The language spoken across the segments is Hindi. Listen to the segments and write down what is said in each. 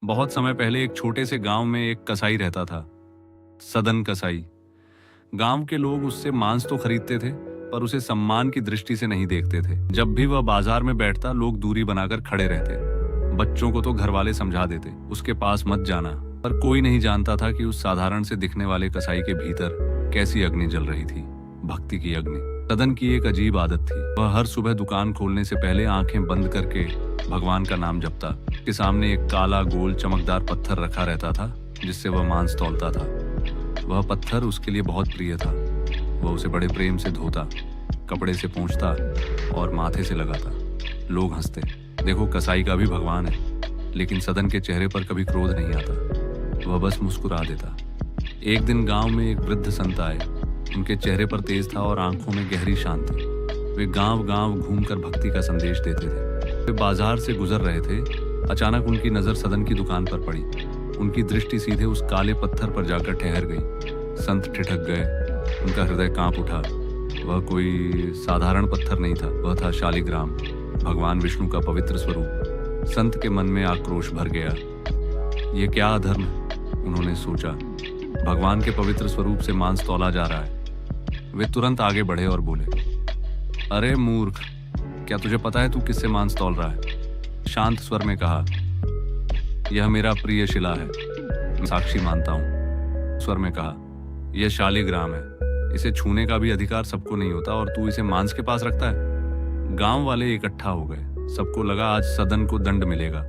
बहुत समय पहले एक छोटे से गांव में एक कसाई रहता था, सदन कसाई। गांव के लोग उससे मांस तो खरीदते थे, पर उसे सम्मान की दृष्टि से नहीं देखते थे। जब भी वह बाजार में बैठता, लोग दूरी बनाकर खड़े रहते। बच्चों को तो घर वाले समझा देते, उसके पास मत जाना। पर कोई नहीं जानता था कि उस साधारण से दिखने वाले कसाई के भीतर कैसी अग्नि जल रही थी, भक्ति की अग्नि। सदन की एक अजीब आदत थी। वह हर सुबह दुकान खोलने से पहले आंखें बंद करके भगवान का नाम जपता। उसके सामने एक काला गोल चमकदार पत्थर रखा रहता था, जिससे वह मांस तौलता था। वह पत्थर उसके लिए बहुत प्रिय था। वह उसे बड़े प्रेम से धोता, कपड़े से पोंछता और माथे से लगाता। लोग हंसते, देखो कसाई का भी भगवान है। लेकिन सदन के चेहरे पर कभी क्रोध नहीं आता, वह बस मुस्कुरा देता। एक दिन गांव में एक वृद्ध संत आए। उनके चेहरे पर तेज था और आंखों में गहरी शांति। वे गांव गांव घूमकर भक्ति का संदेश देते थे। वे बाजार से गुजर रहे थे। अचानक उनकी नजर सदन की दुकान पर पड़ी। उनकी दृष्टि सीधे उस काले पत्थर पर जाकर ठहर गई। संत ठिठक गए, उनका हृदय कांप उठा। वह कोई साधारण पत्थर नहीं था, वह था शालिग्राम, भगवान विष्णु का पवित्र स्वरूप। संत के मन में आक्रोश भर गया। ये क्या अधर्म है, उन्होंने सोचा। भगवान के पवित्र स्वरूप से मांस तौला जा रहा है। वे तुरंत आगे बढ़े और बोले, अरे मूर्ख, क्या तुझे पता है तू किससे मांस तौल रहा है? शांत स्वर में कहा, यह मेरा प्रिय शिला है, मैं साक्षी मानता हूं। स्वर में कहा, यह शालिग्राम है, इसे छूने का भी अधिकार सबको नहीं होता और तू इसे मांस के पास रखता है। गांव वाले इकट्ठा हो गए। सबको लगा आज सदन को दंड मिलेगा।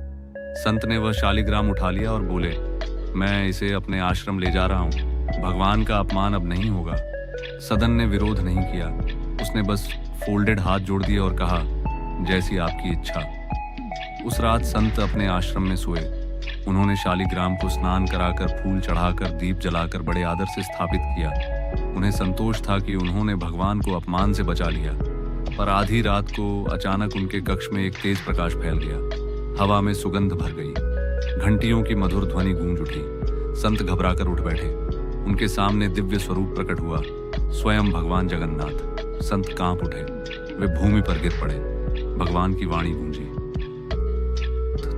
संत ने वह शालिग्राम उठा लिया और बोले, मैं इसे अपने आश्रम ले जा रहा हूं, भगवान का अपमान अब नहीं होगा। सदन ने विरोध नहीं किया, उसने बस फोल्डेड हाथ जोड़ दिए और कहा, जैसी आपकी इच्छा। उस रात संत अपने आश्रम में सोए। उन्होंने शालिग्राम को स्नान कराकर, फूल चढ़ाकर, दीप जलाकर बड़े आदर से स्थापित किया। उन्हें संतोष था कि उन्होंने भगवान को अपमान से बचा लिया। पर आधी रात को अचानक उनके कक्ष में एक तेज प्रकाश फैल गया। हवा में सुगंध भर गई, घंटियों की मधुर ध्वनि गूंज उठी। संत घबराकर उठ बैठे। उनके सामने दिव्य स्वरूप प्रकट हुआ, स्वयं भगवान जगन्नाथ। संत कांप उठे, वे भूमि पर गिर पड़े। भगवान की वाणी गूंजी,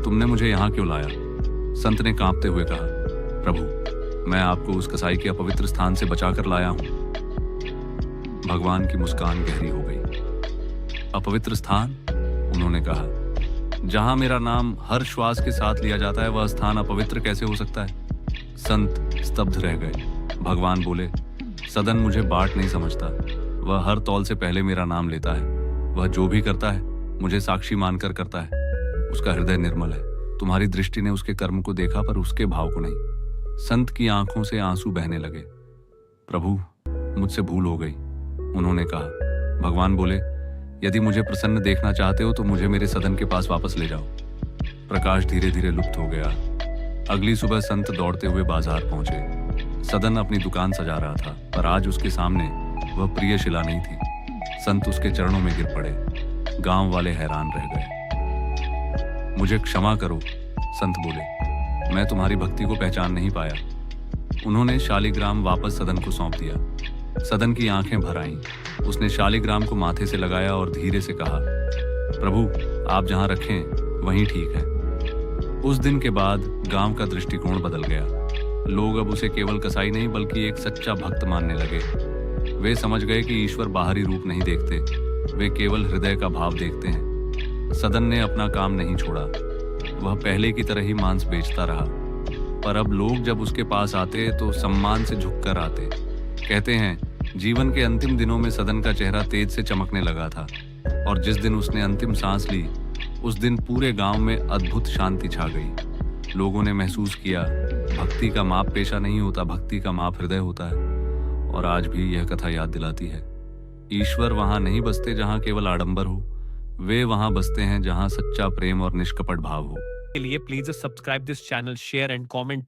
तुमने मुझे यहाँ क्यों लाया? संत ने कांपते हुए कहा, प्रभु, मैं आपको उस कसाई के अपवित्र स्थान से बचाकर लाया हूं। भगवान की मुस्कान गहरी हो गई। अपवित्र स्थान? उन्होंने कहा, जहां मेरा नाम हर श्वास के साथ लिया जाता है, वह स्थान अपवित्र कैसे हो सकता है? संत स्तब्ध रह गए। भगवान बोले, सदन मुझे बाट नहीं समझता, वह हर तौल से पहले मेरा नाम लेता है। वह जो भी करता है मुझे साक्षी मानकर करता है। उसका हृदय निर्मल है। तुम्हारी दृष्टि ने उसके कर्म को देखा, पर उसके भाव को नहीं। संत की आंखों से आंसू बहने लगे। प्रभु, मुझसे भूल हो गई, उन्होंने कहा। भगवान बोले, यदि मुझे प्रसन्न देखना चाहते हो तो मुझे मेरे सदन के पास वापस ले जाओ। प्रकाश धीरे धीरे लुप्त हो गया। अगली सुबह संत दौड़ते हुए बाजार पहुंचे। सदन अपनी दुकान सजा रहा था, पर आज उसके सामने वह प्रिय शिला नहीं थी। संत उसके चरणों में गिर पड़े। गांव वाले हैरान रह गए। मुझे क्षमा करो, संत बोले, मैं तुम्हारी भक्ति को पहचान नहीं पाया। उन्होंने शालिग्राम वापस सदन को सौंप दिया। सदन की आंखें भर आईं। उसने शालिग्राम को माथे से लगाया और धीरे से कहा, प्रभु, आप जहां रखें वहीं ठीक है। उस दिन के बाद गांव का दृष्टिकोण बदल गया। लोग अब उसे केवल कसाई नहीं बल्कि एक सच्चा भक्त मानने लगे। वे समझ गए कि ईश्वर बाहरी रूप नहीं देखते, वे केवल हृदय का भाव देखते हैं। सदन ने अपना काम नहीं छोड़ा। वह पहले की तरह ही मांस बेचता रहा, पर अब लोग जब उसके पास आते तो सम्मान से झुककर आते। कहते हैं, जीवन के अंतिम दिनों में सदन का चेहरा तेज से चमकने लगा था, और जिस दिन उसने अंतिम सांस ली, उस दिन पूरे गांव में अद्भुत शांति छा गई। लोगों ने महसूस किया, भक्ति का माप पेशा नहीं होता, भक्ति का माप हृदय होता है। और आज भी यह कथा याद दिलाती है, ईश्वर वहां नहीं बसते जहां केवल आडंबर हो, वे वहां बसते हैं जहां सच्चा प्रेम और निष्कपट भाव हो। के लिए please subscribe this channel, share and comment